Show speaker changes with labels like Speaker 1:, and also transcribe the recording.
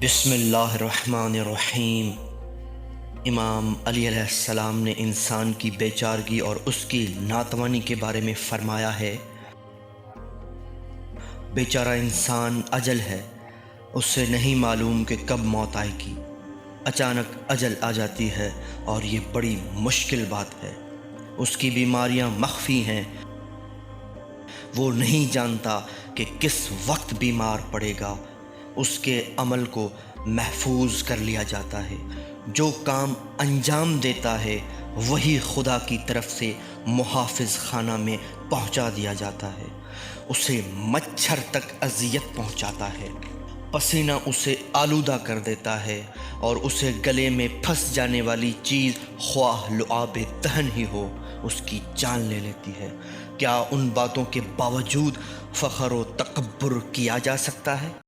Speaker 1: بسم اللہ الرحمن الرحیم۔ امام علی علیہ السلام نے انسان کی بے چارگی اور اس کی ناتوانی کے بارے میں فرمایا ہے، بیچارہ انسان اجل ہے، اس سے نہیں معلوم کہ کب موت آئے گی۔ اچانک اجل آ جاتی ہے اور یہ بڑی مشکل بات ہے۔ اس کی بیماریاں مخفی ہیں، وہ نہیں جانتا کہ کس وقت بیمار پڑے گا۔ اس کے عمل کو محفوظ کر لیا جاتا ہے، جو کام انجام دیتا ہے وہی خدا کی طرف سے محافظ خانہ میں پہنچا دیا جاتا ہے۔ اسے مچھر تک اذیت پہنچاتا ہے، پسینہ اسے آلودہ کر دیتا ہے اور اسے گلے میں پھنس جانے والی چیز خواہ لعاب دہن ہی ہو اس کی جان لے لیتی ہے۔ کیا ان باتوں کے باوجود فخر و تکبر کیا جا سکتا ہے؟